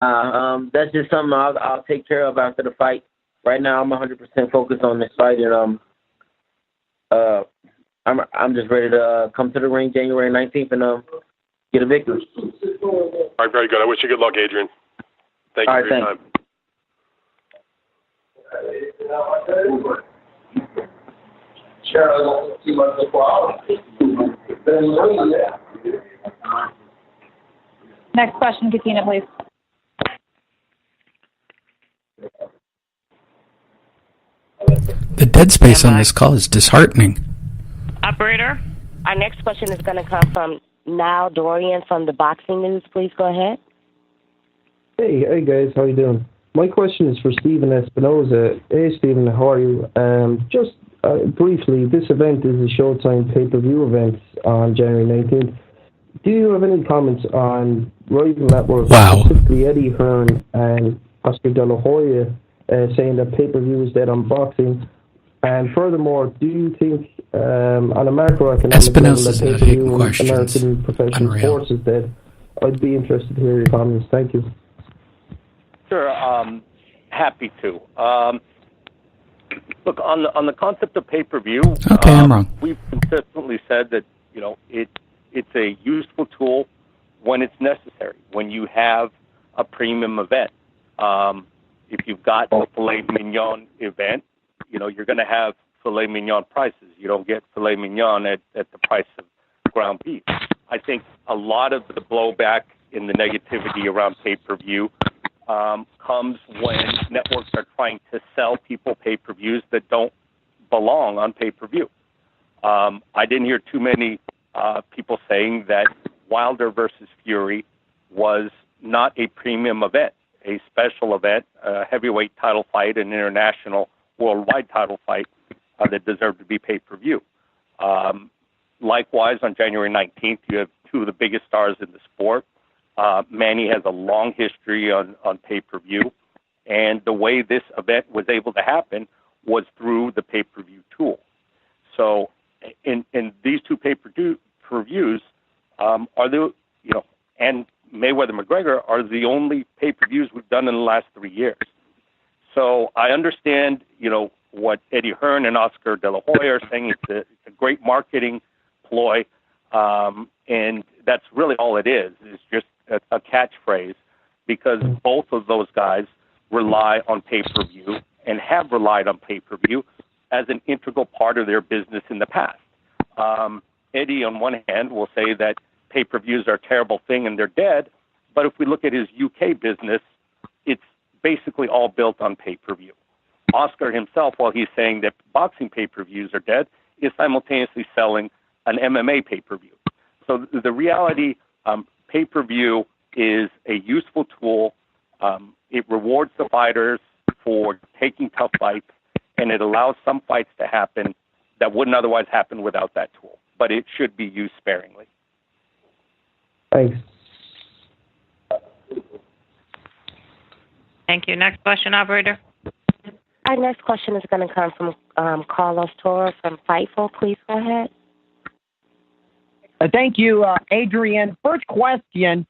That's just something I'll take care of after the fight. Right now, I'm 100% focused on this fight, and I'm just ready to come to the ring January 19th and get a victory. All right, very good. I wish you good luck, Adrien. Thank you for your time. Next question, Katina, please. The dead space on this call is disheartening. Operator? Our next question is going to come from Niall Dorian from the Boxing News. Please go ahead. Hey guys, how you doing? My question is for Stephen Espinoza. Hey Stephen, how are you? Just briefly, this event is a Showtime pay-per-view event on January 19th. Do you have any comments on rival networks, specifically Eddie Hearn and Oscar De La Hoya, saying that pay-per-view is dead on boxing? And furthermore, do you think on a macroeconomic level that pay-per-view in American professional sports is dead? I'd be interested to hear your comments. Thank you. Sure, happy to. Look, on the concept of pay-per-view, I'm wrong. We've consistently said that it's a useful tool when it's necessary. When you have a premium event, if you've got a filet mignon event, you're going to have filet mignon prices. You don't get filet mignon at the price of ground beef. I think a lot of the blowback in the negativity around pay-per-view comes when networks are trying to sell people pay-per-views that don't belong on pay-per-view. I didn't hear too many people saying that Wilder versus Fury was not a premium event, a special event, a heavyweight title fight, an international worldwide title fight that deserved to be pay-per-view. Likewise, on January 19th, you have two of the biggest stars in the sport. Manny has a long history on pay-per-view, and the way this event was able to happen was through the pay-per-view tool. So, in these two pay-per-views are the and Mayweather-McGregor are the only pay-per-views we've done in the last 3 years. So I understand what Eddie Hearn and Oscar De La Hoya are saying. It's a great marketing ploy, and that's really all it is. It's just a catchphrase, because both of those guys rely on pay-per-view and have relied on pay-per-view as an integral part of their business in the past. Eddie, on one hand, will say that pay-per-views are a terrible thing and they're dead, but if we look at his UK business, it's basically all built on pay-per-view. Oscar himself, while he's saying that boxing pay-per-views are dead, is simultaneously selling an MMA pay-per-view. So the reality, pay-per-view is a useful tool. It rewards the fighters for taking tough fights, and it allows some fights to happen that wouldn't otherwise happen without that tool. But it should be used sparingly. Thanks. Thank you. Next question, operator. Our next question is going to come from Carlos Toro from Fightful. Please go ahead. Thank you, Adrien. First question,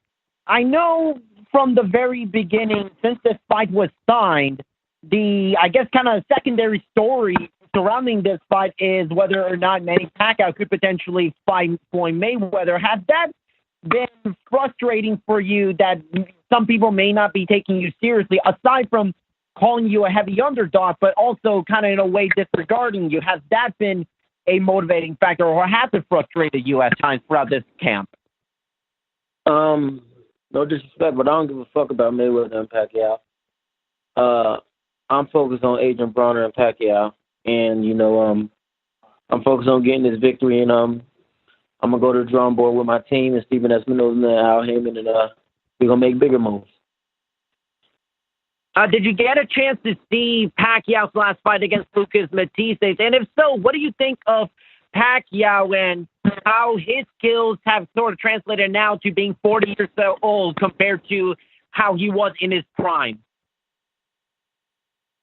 I know from the very beginning, since this fight was signed, the, I guess, kind of secondary story surrounding this fight is whether or not Manny Pacquiao could potentially fight Floyd Mayweather. Has that been frustrating for you, that some people may not be taking you seriously, aside from calling you a heavy underdog, but also kind of in a way disregarding you? Has that been a motivating factor, or has it frustrated you at times throughout this camp? No disrespect, but I don't give a fuck about Mayweather and Pacquiao. I'm focused on Adrien Broner and Pacquiao, and I'm focused on getting this victory, and I'm gonna go to the drawing board with my team and Stephen Espinoza and Al Heyman, and we're gonna make bigger moves. Did you get a chance to see Pacquiao's last fight against Lucas Matisse? And if so, what do you think of Pacquiao and how his skills have sort of translated now to being 40 years old compared to how he was in his prime?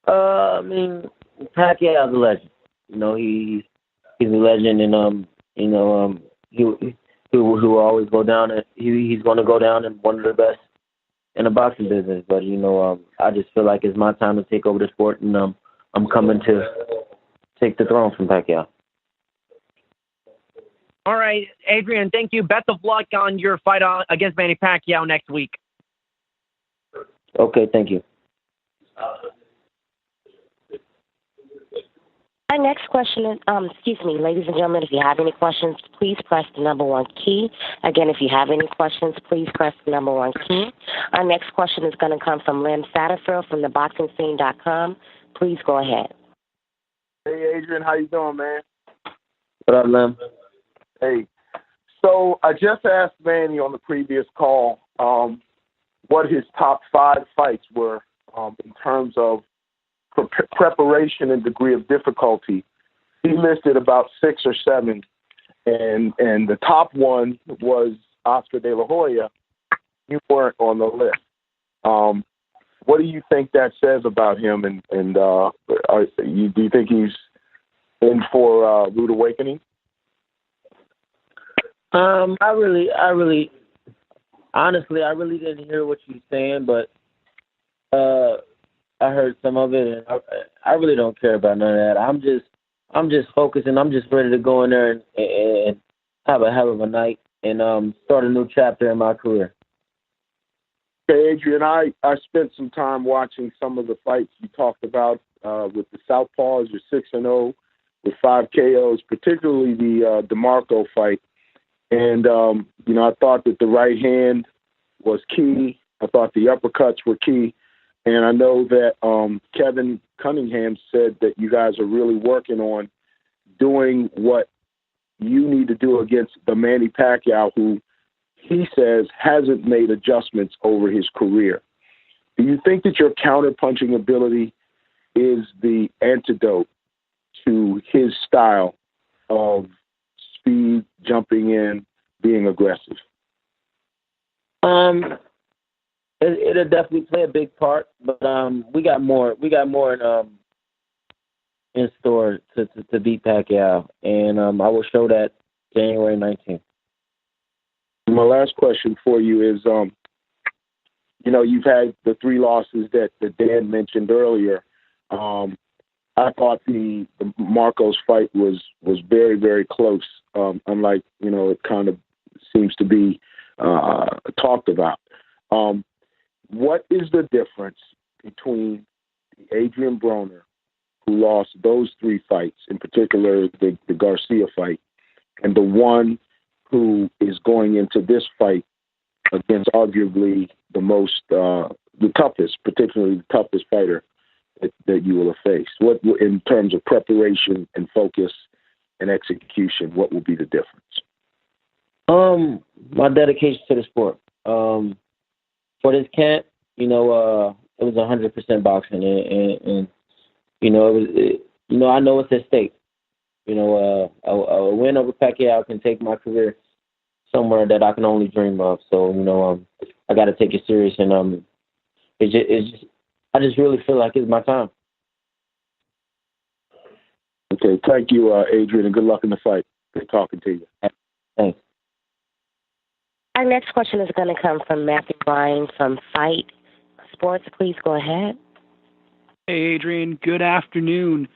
I mean, Pacquiao's a legend. He's a legend, and he will always go down. He's going to go down as one of the best in the boxing business. But, you know, I just feel like it's my time to take over the sport, and I'm coming to take the throne from Pacquiao. All right, Adrien, thank you. Best of luck on your fight against Manny Pacquiao next week. Okay, thank you. Our next question is, excuse me, ladies and gentlemen, if you have any questions, please press the number 1 key. Again, if you have any questions, please press the number 1 key. Our next question is going to come from Lim Satterfield from theboxingscene.com. Please go ahead. Hey, Adrien, how you doing, man? What up, Lim? Hey, so I just asked Manny on the previous call what his top 5 fights were in terms of preparation and degree of difficulty. He listed about 6 or 7, and the top one was Oscar De La Hoya. You weren't on the list. What do you think that says about him? And do you think he's in for rude awakening? Honestly, I really didn't hear what you were saying, but I heard some of it, and I really don't care about none of that. I'm just focusing. I'm just ready to go in there and have a hell of a night and start a new chapter in my career. Okay, Adrien, I spent some time watching some of the fights you talked about with the Southpaws. You're 6-0 with 5 KOs, particularly the DeMarco fight. And, you know, I thought that the right hand was key. I thought the uppercuts were key. And I know that Kevin Cunningham said that you guys are really working on doing what you need to do against the Manny Pacquiao, who he says hasn't made adjustments over his career. Do you think that your counterpunching ability is the antidote to his style of speed, jumping in, being aggressive? It'll definitely play a big part, but we got more in store to beat Pacquiao, and I will show that January 19th. My last question for you is, you know, you've had the 3 losses that Dan mentioned earlier. I thought the Marcos fight was very, very close, unlike, you know, it kind of seems to be talked about. What is the difference between the Adrien Broner, who lost those 3 fights, in particular the Garcia fight, and the one who is going into this fight against arguably the toughest, particularly the toughest fighter that you will have faced? What, in terms of preparation and focus and execution, what will be the difference? My dedication to the sport. For this camp, you know, it was 100% boxing, and you know, I know it's at stake. You know, a win over Pacquiao can take my career somewhere that I can only dream of. So, you know, I got to take it serious, and I just really feel like it's my time. Okay, thank you, Adrien, and good luck in the fight. Good talking to you. Thanks. Our next question is going to come from Matthew Ryan from Fight Sports. Please go ahead. Hey, Adrien. Good afternoon.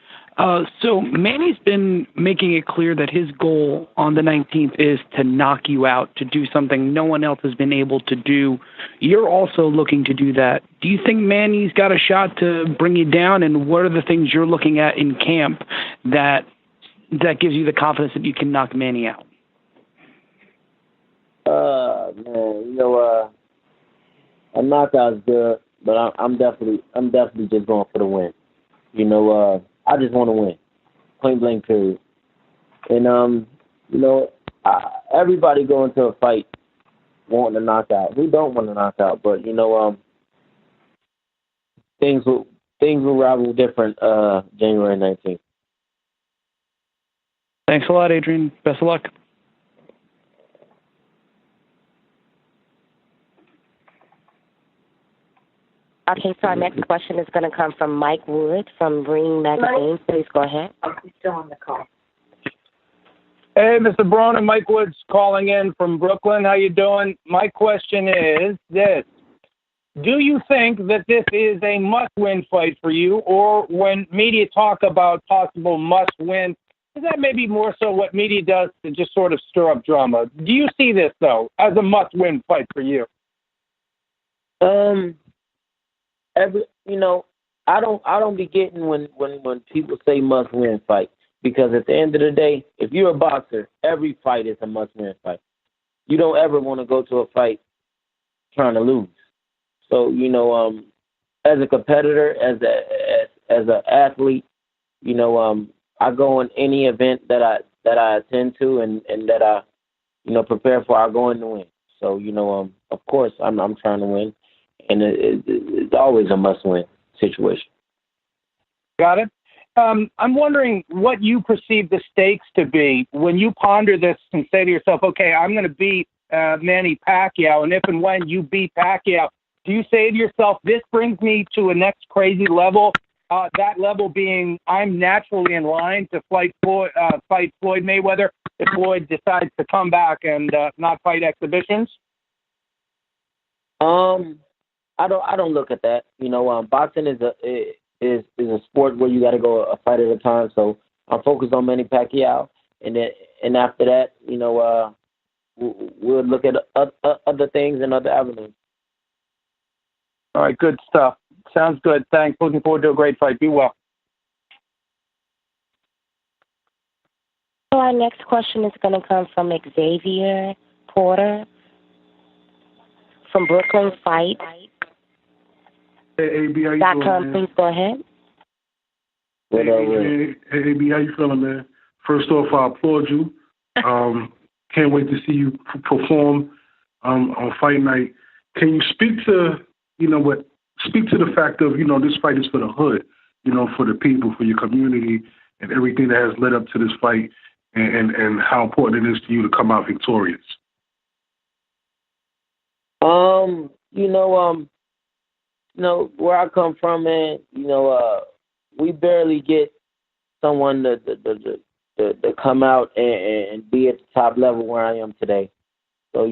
So Manny's been making it clear that his goal on the 19th is to knock you out, to do something no one else has been able to do. You're also looking to do that. Do you think Manny's got a shot to bring you down, and what are the things you're looking at in camp that gives you the confidence that you can knock Manny out? Man, you know, a knockout's good, but I'm definitely just going for the win. You know, I just want to win, point blank period. And you know, everybody go into a fight wanting a knockout. We don't want a knockout, but you know, things will rival different January 19th. Thanks a lot, Adrien. Best of luck. Okay, so our next question is going to come from Mike Wood from Ring Magazine. Please go ahead. He's still on the call. Hey, Mr. Broner, Mike Woods calling in from Brooklyn. How you doing? My question is this. do you think that this is a must-win fight for you, or when media talk about possible must-win, is that maybe more so what media does to just sort of stir up drama? Do you see this, though, as a must-win fight for you? I don't be getting when people say must-win fight, because at the end of the day, if you're a boxer, every fight is a must-win fight. You don't ever want to go to a fight trying to lose. So, as a competitor, as an athlete, I go in any event that I attend to and that I, prepare for. I go in to win. So, of course, I'm trying to win, and it's always a must-win situation. Got it. I'm wondering what you perceive the stakes to be when you ponder this and say to yourself, okay, I'm going to beat Manny Pacquiao, and if and when you beat Pacquiao, do you say to yourself, this brings me to a next crazy level, that level being I'm naturally in line to fight Floyd Mayweather if Floyd decides to come back and not fight exhibitions? I don't look at that. Boxing is a sport where you got to go a fight at a time. So I'm focused on Manny Pacquiao, and after that, we'll look at other things and other avenues. All right, good stuff. Sounds good. Thanks. Looking forward to a great fight. Be well. So our next question is going to come from Xavier Porter from Brooklyn Fight. Hey, AB, how you doing, man? Please go ahead. Hey, AB, how you feeling, man? First off, I applaud you. Can't wait to see you perform on fight night. Can you speak to, speak to the fact of, this fight is for the hood, for the people, for your community, and everything that has led up to this fight, and how important it is to you to come out victorious? Where I come from, man, we barely get someone to come out and be at the top level where I am today. So,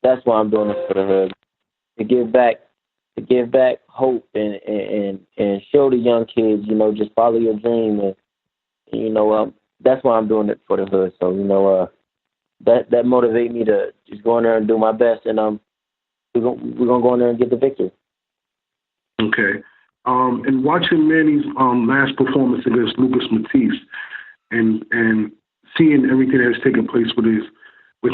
that's why I'm doing it for the hood, to give back hope and show the young kids, just follow your dream, and that's why I'm doing it for the hood. So, that motivates me to just go in there and do my best, and we're gonna go in there and get the victory. Okay. And watching Manny's last performance against Lucas Matisse, and seeing everything that has taken place with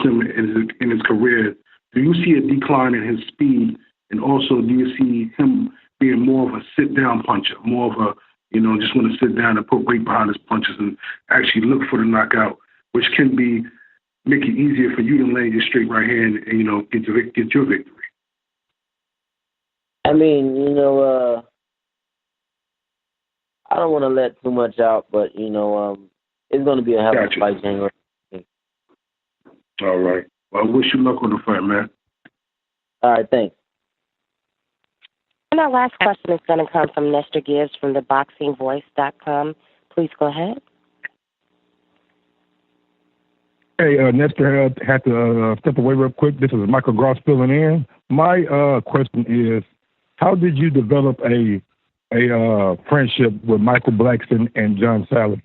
him in his career, do you see a decline in his speed, and also do you see him being more of a sit-down puncher, more of a just want to sit down and put weight behind his punches and actually look for the knockout, which can make it easier for you to land your straight right hand and get your victory? I mean, I don't want to let too much out, but it's going to be a hell of a fight, January. All right. Well, I wish you luck on the fight, man. All right, thanks. And our last question is going to come from Nestor Gibbs from theboxingvoice.com. Please go ahead. Hey, Nestor had to step away real quick. This is Michael Gross filling in. My question is, how did you develop a friendship with Michael Blackson and John Sally?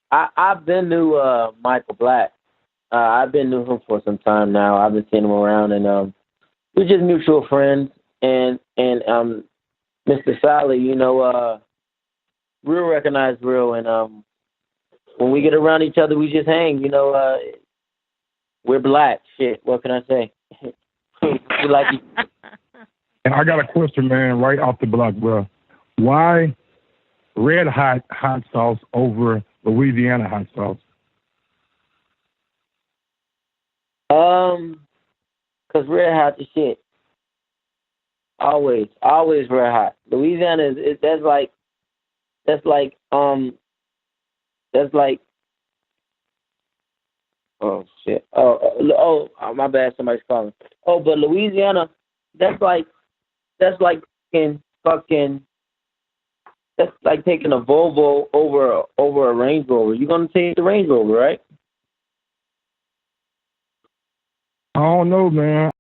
I've been to Michael Black. I've been to him for some time now. I've been seeing him around, and we're just mutual friends. And Mr. Sally, real recognized real, and when we get around each other, we just hang. We're black. Shit, what can I say? We like each other. And I got a question, man, right off the block, bro. Why red hot sauce over Louisiana hot sauce? 'Cause red hot the shit. Always red hot. Louisiana that's like oh shit. Oh, my bad. Somebody's calling. Oh, but Louisiana, that's like taking a Volvo over a Range Rover. You're gonna take the Range Rover, right? I don't know, man.